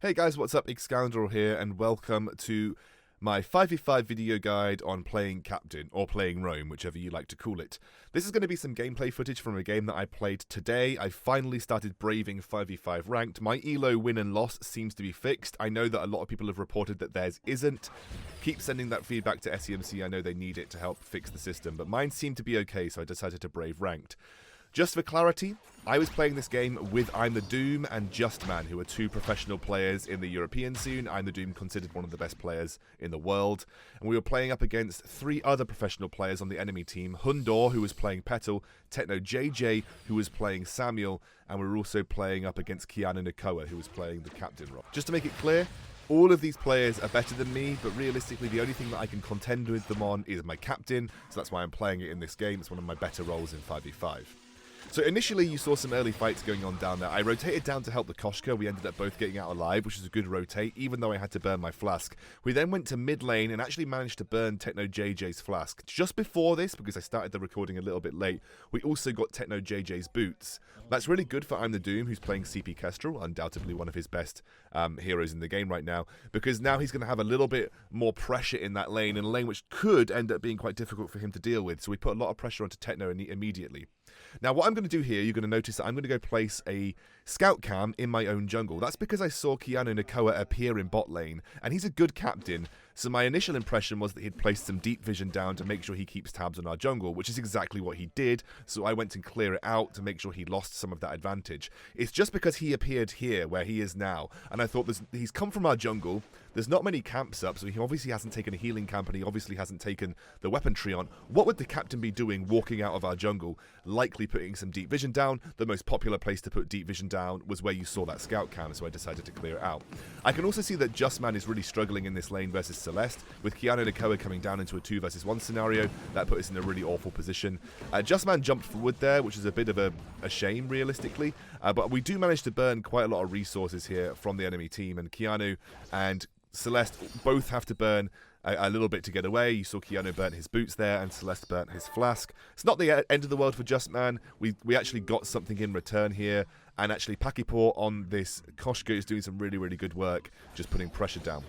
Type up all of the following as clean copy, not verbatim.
Hey guys, what's up? Excoundrel here, and welcome to my 5v5 video guide on playing Captain, or playing Rome, whichever you like to call it. This is going to be some gameplay footage from a game that I played today. I finally started braving 5v5 ranked. My elo win and loss seems to be fixed. I know that a lot of people have reported that theirs isn't. Keep sending that feedback to SEMC, I know they need it to help fix the system, but mine seemed to be okay, so I decided to brave ranked. Just for clarity, I was playing this game with I'm the Doom and Justman, who are two professional players in the European scene. I'm the Doom considered one of the best players in the world. And we were playing up against three other professional players on the enemy team. Hundor, who was playing Petal, Techno JJ, who was playing Samuel, and we were also playing up against Keanu Nakoa, who was playing the captain role. Just to make it clear, all of these players are better than me, but realistically the only thing that I can contend with them on is my captain, so that's why I'm playing it in this game. It's one of my better roles in 5v5. So initially you saw some early fights going on down there. I rotated down to help the Koshka. We ended up both getting out alive, which is a good rotate, even though I had to burn my flask. We then went to mid lane and actually managed to burn Techno JJ's flask. Just before this, because I started the recording a little bit late, we also got Techno JJ's boots. That's really good for I'm the Doom, who's playing CP Kestrel, undoubtedly one of his best heroes in the game right now, because now he's going to have a little bit more pressure in that lane, in a lane which could end up being quite difficult for him to deal with. So we put a lot of pressure onto Techno immediately. Now what I'm going to do here, you're going to notice that I'm going to go place a scout cam in my own jungle. That's because I saw Keanu Nakoa appear in bot lane, and he's a good captain, so my initial impression was that he'd placed some deep vision down to make sure he keeps tabs on our jungle, which is exactly what he did, so I went and clear it out to make sure he lost some of that advantage. It's just because he appeared here, where he is now, and I thought he's come from our jungle, there's not many camps up, so he obviously hasn't taken a healing camp, and he obviously hasn't taken the weapon tree on. What would the captain be doing walking out of our jungle? Likely putting some deep vision down. The most popular place to put deep vision down was where you saw that scout cam, so I decided to clear it out. I can also see that Justman is really struggling in this lane versus Celeste, with Keanu Nakoa coming down into a 2 versus 1 scenario. That put us in a really awful position. Justman jumped forward there, which is a bit of a shame realistically, but we do manage to burn quite a lot of resources here from the enemy team, and Keanu and Celeste both have to burn a little bit to get away. You saw Keanu burnt his boots there, and Celeste burnt his flask. It's not the end of the world for Justman. We actually got something in return here, and actually Pakipor on this Koshka is doing some really, really good work, just putting pressure down.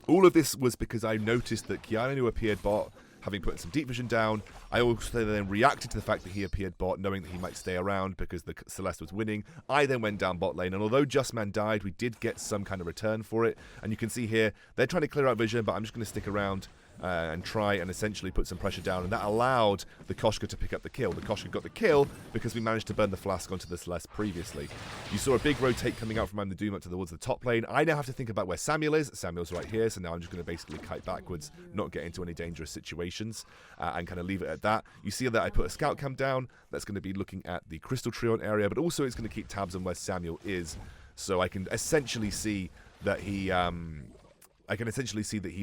All of this was because I noticed that Keanu appeared bot, having put some deep vision down. I also then reacted to the fact that he appeared bot, knowing that he might stay around because the Celeste was winning. I then went down bot lane, and although Justman died, we did get some kind of return for it. And you can see here, they're trying to clear out vision, but I'm just going to stick around and try and essentially put some pressure down, and that allowed the Koshka to pick up the kill. The Koshka got the kill because we managed to burn the flask onto the Celeste previously. You saw a big rotate coming out from I'm the Doom up towards the top lane. I now have to think about where Samuel is. Samuel's right here, so now I'm just going to basically kite backwards, not get into any dangerous situations, and kind of leave it at that. You see that I put a scout cam down. That's going to be looking at the Crystal Treant area, but also it's going to keep tabs on where Samuel is, so I can essentially see that he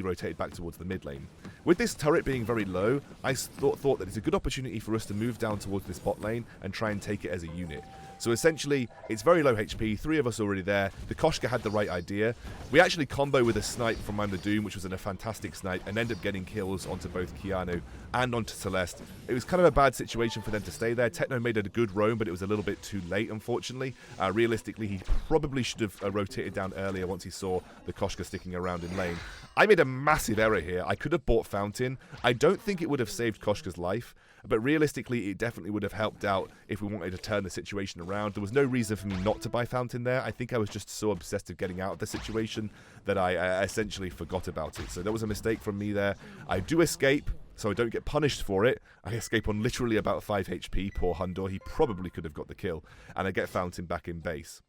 rotated back towards the mid lane. With this turret being very low, I thought that it's a good opportunity for us to move down towards this bot lane and try and take it as a unit. So essentially, it's very low HP, 3 of us already there. The Koshka had the right idea. We actually combo with a snipe from I'm the Doom, which was a fantastic snipe, and ended up getting kills onto both Keanu and onto Celeste. It was kind of a bad situation for them to stay there. Techno made it a good roam, but it was a little bit too late, unfortunately. Realistically, he probably should have rotated down earlier once he saw the Koshka sticking around in lane. I made a massive error here. I could have bought Fountain. I don't think it would have saved Koshka's life, but realistically, it definitely would have helped out if we wanted to turn the situation around. There was no reason for me not to buy Fountain there. I think I was just so obsessed with getting out of the situation that I essentially forgot about it. So that was a mistake from me there. I do escape, so I don't get punished for it. I escape on literally about 5 HP. Poor Hundor, he probably could have got the kill. And I get Fountain back in base.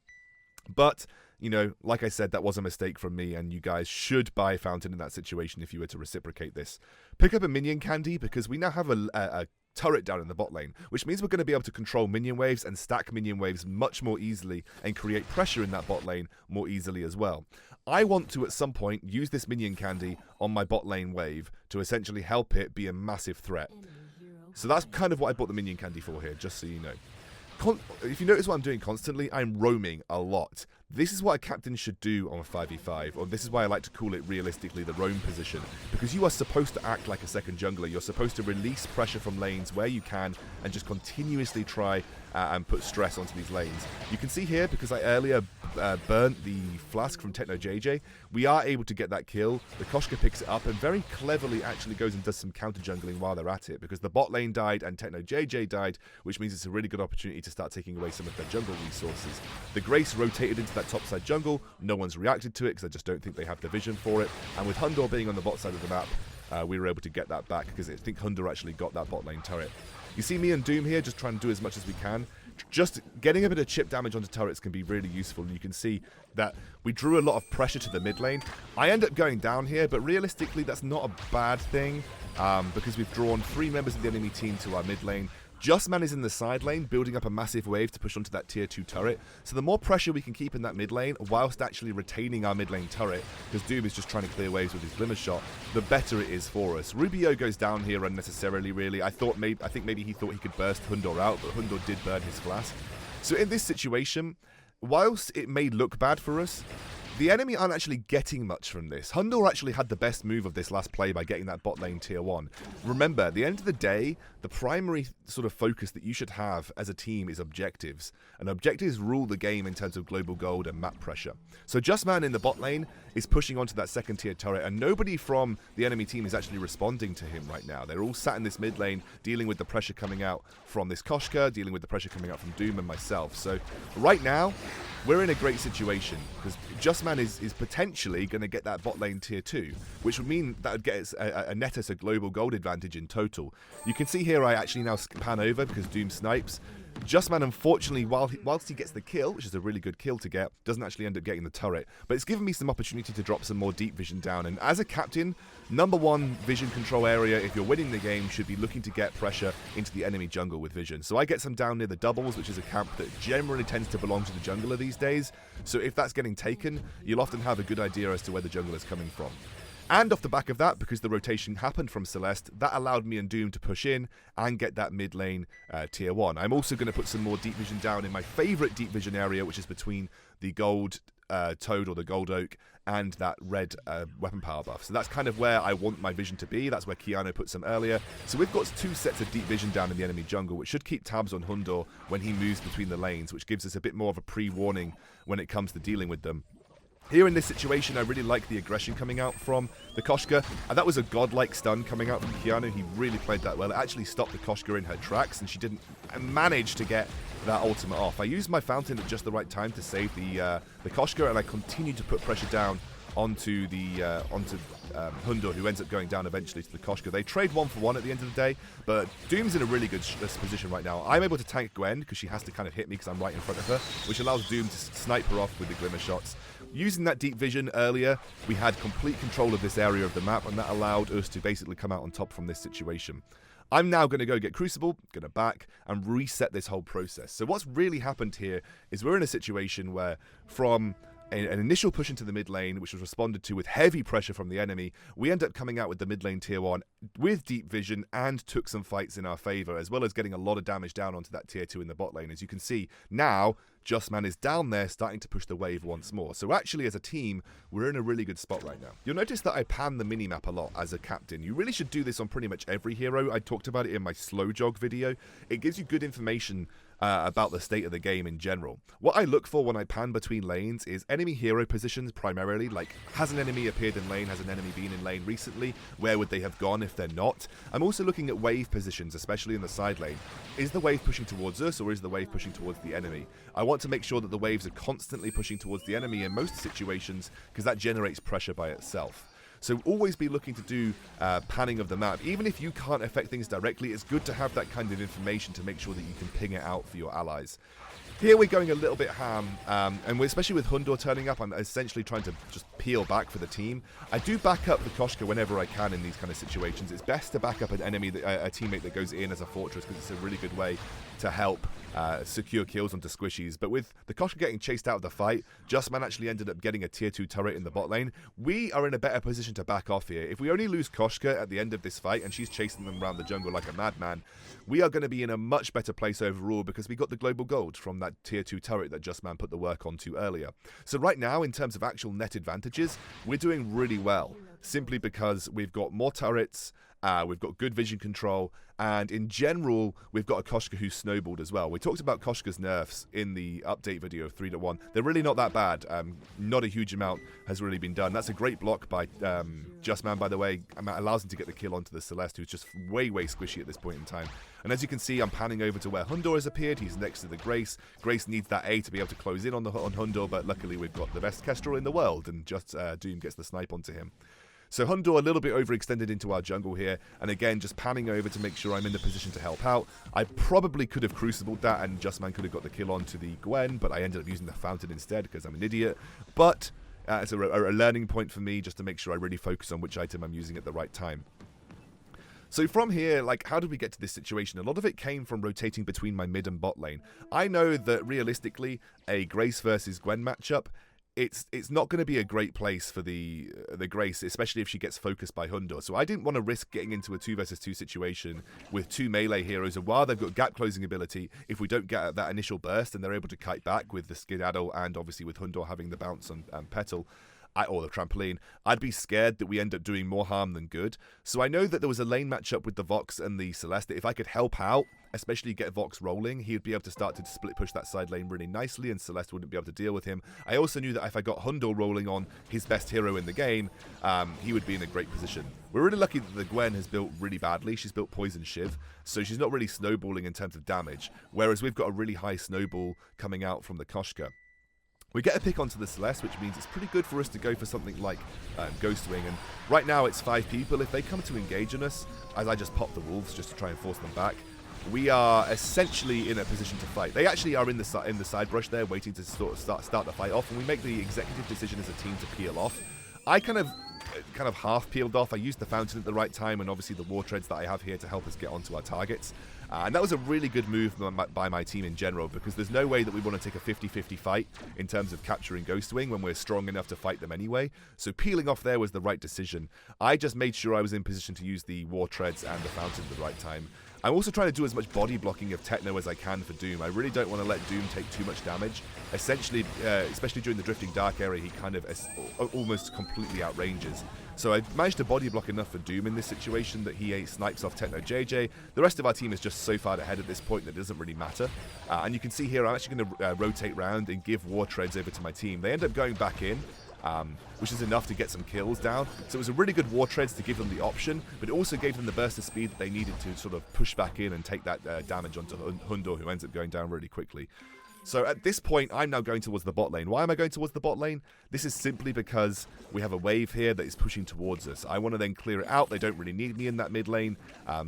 But, you know, like I said, that was a mistake from me, and you guys should buy Fountain in that situation if you were to reciprocate this. Pick up a minion candy, because we now have a turret down in the bot lane, which means we're going to be able to control minion waves and stack minion waves much more easily and create pressure in that bot lane more easily as well. I want to, at some point, use this minion candy on my bot lane wave to essentially help it be a massive threat. So that's kind of what I bought the minion candy for here, just so you know. If you notice what I'm doing constantly, I'm roaming a lot. This is what a captain should do on a 5v5, or this is why I like to call it realistically the roam position, because you are supposed to act like a second jungler. You're supposed to release pressure from lanes where you can and just continuously try and put stress onto these lanes. You can see here, because I earlier burnt the flask from Techno JJ, we are able to get that kill. The Koshka picks it up and very cleverly actually goes and does some counter jungling while they're at it, because the bot lane died and Techno JJ died, which means it's a really good opportunity to start taking away some of their jungle resources. The Grace rotated into that topside jungle. No one's reacted to it because I just don't think they have the vision for it. And with Hundor being on the bot side of the map, we were able to get that back because I think Hundor actually got that bot lane turret. You see me and Doom here just trying to do as much as we can. Just getting a bit of chip damage onto turrets can be really useful. And you can see that we drew a lot of pressure to the mid lane. I end up going down here, but realistically that's not a bad thing because we've drawn 3 members of the enemy team to our mid lane. Justman is in the side lane, building up a massive wave to push onto that tier 2 turret. So the more pressure we can keep in that mid lane, whilst actually retaining our mid lane turret, because Doom is just trying to clear waves with his Glimmer Shot, the better it is for us. Rubio goes down here unnecessarily, really. I think maybe he thought he could burst Hundor out, but Hundor did burn his flask. So in this situation, whilst it may look bad for us, the enemy aren't actually getting much from this. Hundor actually had the best move of this last play by getting that bot lane tier 1. Remember, at the end of the day, the primary sort of focus that you should have as a team is objectives. And objectives rule the game in terms of global gold and map pressure. So Justman in the bot lane is pushing onto that second tier turret, and nobody from the enemy team is actually responding to him right now. They're all sat in this mid lane, dealing with the pressure coming out from this Koshka, dealing with the pressure coming out from Doom and myself. So right now, we're in a great situation, because Justman is potentially going to get that bot lane tier 2, which would mean that would get us a net us a global gold advantage in total. You can see here I actually now pan over because Doom snipes. Justman, unfortunately, whilst he gets the kill, which is a really good kill to get, doesn't actually end up getting the turret. But it's given me some opportunity to drop some more deep vision down. And as a captain, #1 vision control area, if you're winning the game, should be looking to get pressure into the enemy jungle with vision. So I get some down near the doubles, which is a camp that generally tends to belong to the jungler these days. So if that's getting taken, you'll often have a good idea as to where the jungler is coming from. And off the back of that, because the rotation happened from Celeste, that allowed me and Doom to push in and get that mid lane tier 1. I'm also going to put some more deep vision down in my favourite deep vision area, which is between the gold toad or the gold oak and that red weapon power buff. So that's kind of where I want my vision to be. That's where Keanu put some earlier. So we've got 2 sets of deep vision down in the enemy jungle, which should keep tabs on Hundor when he moves between the lanes, which gives us a bit more of a pre-warning when it comes to dealing with them. Here in this situation, I really like the aggression coming out from the Koshka, and that was a godlike stun coming out from Keanu. He really played that well. It actually stopped the Koshka in her tracks, and she didn't manage to get that ultimate off. I used my fountain at just the right time to save the Koshka, and I continued to put pressure down onto Hundor, who ends up going down eventually to the Koshka. They trade 1-for-1 at the end of the day, but Doom's in a really good position right now. I'm able to tank Gwen because she has to kind of hit me because I'm right in front of her, which allows Doom to snipe her off with the Glimmer Shots. Using that deep vision earlier, we had complete control of this area of the map, and that allowed us to basically come out on top from this situation. I'm now going to go get Crucible, going to back, and reset this whole process. So what's really happened here is we're in a situation where from an initial push into the mid lane, which was responded to with heavy pressure from the enemy, we end up coming out with the mid lane tier 1 with deep vision and took some fights in our favour, as well as getting a lot of damage down onto that tier 2 in the bot lane. As you can see, now Justman is down there starting to push the wave once more. So actually, as a team, we're in a really good spot right now. You'll notice that I pan the minimap a lot as a captain. You really should do this on pretty much every hero. I talked about it in my slow jog video. It gives you good information about the state of the game in general. What I look for when I pan between lanes is enemy hero positions primarily, like has an enemy appeared in lane, has an enemy been in lane recently, where would they have gone if they're not? I'm also looking at wave positions, especially in the side lane. Is the wave pushing towards us or is the wave pushing towards the enemy? I want to make sure that the waves are constantly pushing towards the enemy in most situations because that generates pressure by itself. So always be looking to do panning of the map. Even if you can't affect things directly, it's good to have that kind of information to make sure that you can ping it out for your allies. Here we're going a little bit ham, and especially with Hundor turning up, I'm essentially trying to just peel back for the team. I do back up the Koshka whenever I can in these kind of situations. It's best to back up an enemy, a teammate that goes in as a fortress, because it's a really good way to help secure kills onto squishies. But with the Koshka getting chased out of the fight, Justman actually ended up getting a tier 2 turret in the bot lane. We are in a better position to back off here. If we only lose Koshka at the end of this fight, and she's chasing them around the jungle like a madman, we are going to be in a much better place overall because we got the global gold from that tier 2 turret that Justman put the work onto earlier. So right now, in terms of actual net advantages, we're doing really well, simply because we've got more turrets We've got good vision control, and in general, we've got a Koshka who's snowballed as well. We talked about Koshka's nerfs in the update video of 3.1. They're really not that bad. Not a huge amount has really been done. That's a great block by Justman, by the way. Allows him to get the kill onto the Celeste, who's just way squishy at this point in time. And as you can see, I'm panning over to where Hundor has appeared. He's next to the Grace. Grace needs that A to be able to close in on Hundor, but luckily we've got the best Kestrel in the world, and just Doom gets the snipe onto him. So Hundor a little bit overextended into our jungle here, and again, just panning over to make sure I'm in the position to help out. I probably could have crucibled that, and Justman could have got the kill onto the Gwen, but I ended up using the Fountain instead, because I'm an idiot. But it's a learning point for me, just to make sure I really focus on which item I'm using at the right time. So from here, like, how did we get to this situation? A lot of it came from rotating between my mid and bot lane. I know that realistically, a Grace versus Gwen matchup, it's not going to be a great place for the Grace, especially if she gets focused by Hundor. So I didn't want to risk getting into a 2 versus 2 situation with 2 melee heroes, and while they've got gap closing ability, if we don't get that initial burst and they're able to kite back with the Skedaddle, and obviously with Hundor having the bounce on Petal, or the trampoline, I'd be scared that we end up doing more harm than good. So I know that there was a lane matchup with the Vox and the Celeste, that if I could help out, especially get Vox rolling, he would be able to start to split push that side lane really nicely, and Celeste wouldn't be able to deal with him. I also knew that if I got Hundor rolling on his best hero in the game, he would be in a great position. We're really lucky that the Gwen has built really badly. She's built Poison Shiv, so she's not really snowballing in terms of damage, whereas we've got a really high snowball coming out from the Koshka. We get a pick onto the Celeste, which means it's pretty good for us to go for something like Ghostwing, and right now it's 5 people. If they come to engage on us, as I just pop the wolves just to try and force them back, we are essentially in a position to fight. They actually are in the side brush there, waiting to sort of start the fight off, and we make the executive decision as a team to peel off. I kind of half peeled off. I used the Fountain at the right time, and obviously the War Treads that I have here to help us get onto our targets. And that was a really good move by my team in general, because there's no way that we want to take a 50-50 fight in terms of capturing Ghostwing when we're strong enough to fight them anyway. So peeling off there was the right decision. I just made sure I was in position to use the War Treads and the Fountain at the right time. I'm also trying to do as much body blocking of Techno as I can for Doom. I really don't want to let Doom take too much damage. Essentially, especially during the Drifting Dark area, he kind of almost completely outranges. So I managed to body block enough for Doom in this situation that he snipes off Techno JJ. The rest of our team is just so far ahead at this point that it doesn't really matter. And you can see here I'm actually going to rotate round and give War Treads over to my team. They end up going back in, which is enough to get some kills down. So it was a really good War Treads to give them the option, but it also gave them the burst of speed that they needed to sort of push back in and take that damage onto Hundor, who ends up going down really quickly. So at this point, I'm now going towards the bot lane. Why am I going towards the bot lane? This is simply because we have a wave here that is pushing towards us. I want to then clear it out. They don't really need me in that mid lane,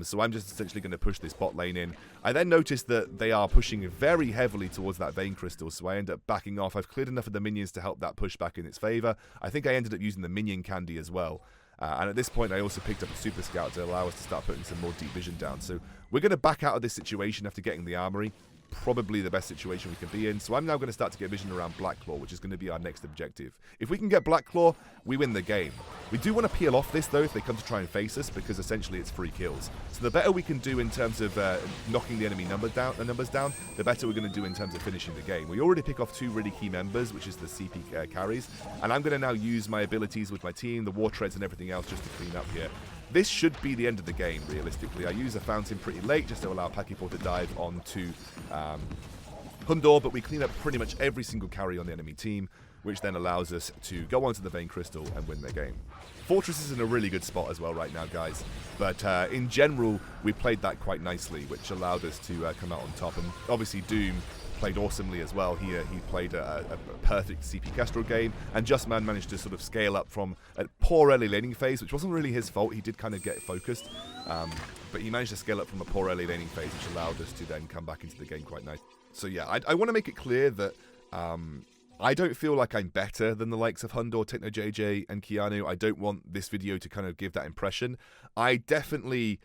so I'm just essentially going to push this bot lane in. I then noticed that they are pushing very heavily towards that Vein Crystal, so I end up backing off. I've cleared enough of the minions to help that push back in its favor. I think I ended up using the minion candy as well. And at this point, I also picked up a Super Scout to allow us to start putting some more deep vision down. So we're going to back out of this situation after getting the armory. Probably the best situation we can be in. So I'm now going to start to get vision around Blacklaw, which is going to be our next objective. If we can get Blacklaw, we win the game. We do want to peel off this, though, if they come to try and face us, because essentially it's free kills. So the better we can do in terms of knocking the enemy numbers down, the better we're going to do in terms of finishing the game. We already pick off 2 really key members, which is the CP carries, and I'm going to now use my abilities with my team, the War Treads and everything else just to clean up here. This should be the end of the game, realistically. I use a Fountain pretty late just to allow Pakipo to dive onto Hundor, but we clean up pretty much every single carry on the enemy team, which then allows us to go onto the Vein Crystal and win their game. Fortress is in a really good spot as well right now, guys, but in general, we played that quite nicely, which allowed us to come out on top, and obviously Doom played awesomely as well. He played a perfect CP Kestrel game, and Justman managed to sort of scale up from a poor early laning phase, which wasn't really his fault. He did kind of get focused, but he managed to scale up from a poor early laning phase, which allowed us to then come back into the game quite nice. So yeah, I want to make it clear that I don't feel like I'm better than the likes of Hundor, Techno JJ, and Keanu. I don't want this video to kind of give that impression. I definitely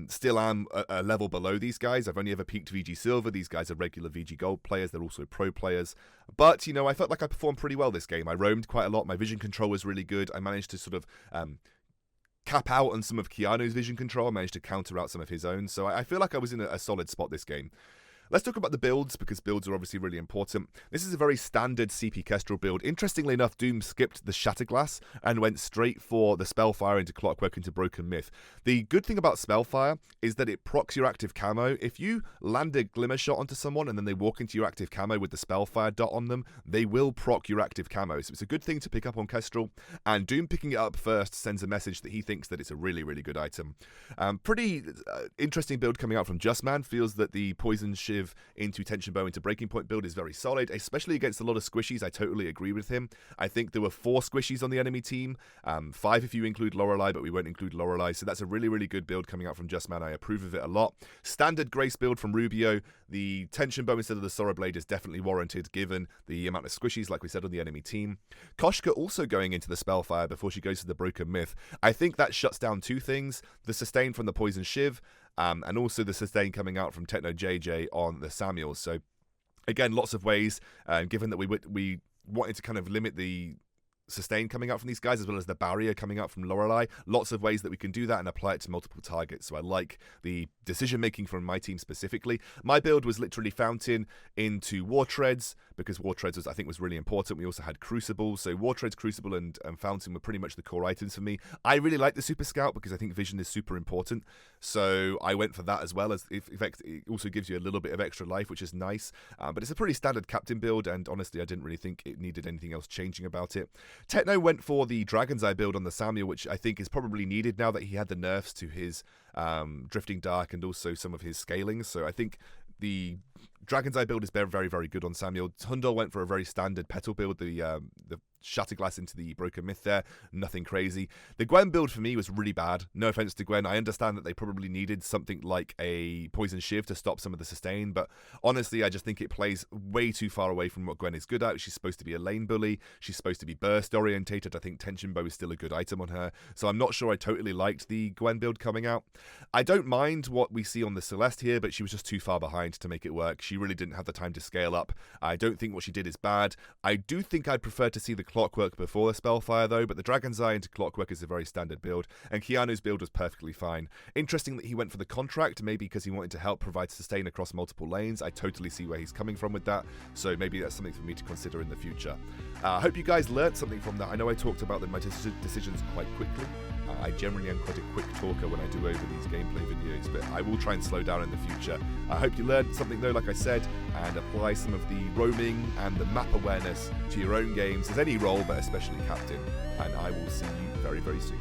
still am a level below these guys. I've only ever peaked VG Silver. These guys are regular VG Gold players. They're also pro players. But, you know, I felt like I performed pretty well this game. I roamed quite a lot. My vision control was really good. I managed to sort of cap out on some of Keanu's vision control. I managed to counter out some of his own. So I feel like I was in a solid spot this game. Let's talk about the builds, because builds are obviously really important. This is a very standard CP Kestrel build. Interestingly enough, Doom skipped the Shatterglass and went straight for the Spellfire into Clockwork into Broken Myth. The good thing about Spellfire is that it procs your active camo. If you land a Glimmer Shot onto someone and then they walk into your active camo with the Spellfire dot on them, they will proc your active camo. So it's a good thing to pick up on Kestrel, and Doom picking it up first sends a message that he thinks that it's a really, really good item. Pretty interesting build coming out from Justman. Feels that the Poison Shiv into Tension Bow into Breaking Point build is very solid, especially against a lot of squishies. I totally agree with him. I think there were 4 squishies on the enemy team, 5 if you include Lorelei, but we won't include Lorelei, so that's a really, really good build coming out from Justman. I approve of it a lot. Standard Grace build from Rubio. The Tension Bow instead of the Sorrow Blade is definitely warranted given the amount of squishies, like we said, on the enemy team. Koshka also going into the Spellfire before she goes to the Broken Myth. I think that shuts down 2 things: the sustain from the Poison Shiv, and also the sustain coming out from Techno JJ on the Samuel. So again, lots of ways, given that we wanted to kind of limit the sustain coming out from these guys as well as the barrier coming out from Lorelei. Lots of ways that we can do that and apply it to multiple targets. So I like the decision making from my team specifically. My build was literally Fountain into War Treads, because War Treads I think was really important. We also had Crucible, so War Treads, Crucible, and Fountain were pretty much the core items for me. I really like the Super Scout because I think vision is super important, so I went for that as well. As in fact, it also gives you a little bit of extra life, which is nice. But it's a pretty standard Captain build, and honestly, I didn't really think it needed anything else changing about it. Techno went for the Dragon's Eye build on the Samuel, which I think is probably needed now that he had the nerfs to his Drifting Dark and also some of his scalings. So I think the Dragon's Eye build is very, very, very good on Samuel. Tundor went for a very standard Petal build, the Shatterglass into the Broken Myth there, nothing crazy. The Gwen build for me was really bad. No offense to Gwen, I understand that they probably needed something like a Poison Shiv to stop some of the sustain, but honestly, I just think it plays way too far away from what Gwen is good at. She's supposed to be a lane bully, she's supposed to be burst orientated. I think Tension Bow is still a good item on her, so I'm not sure I totally liked the Gwen build coming out. I don't mind what we see on the Celeste here, but she was just too far behind to make it work. She really didn't have the time to scale up. I don't think what she did is bad. I do think I'd prefer to see the Clockwork before the Spellfire though, but the Dragon's Eye into Clockwork is a very standard build, and Keanu's build was perfectly fine. Interesting that he went for the Contract, maybe because he wanted to help provide sustain across multiple lanes. I totally see where he's coming from with that, so maybe that's something for me to consider in the future. I hope you guys learned something from that. I know I talked about my decisions quite quickly. I generally am quite a quick talker when I do over these gameplay videos, but I will try and slow down in the future. I hope you learned something though, like I said, and apply some of the roaming and the map awareness to your own games as any role, but especially Captain. And I will see you very, very soon.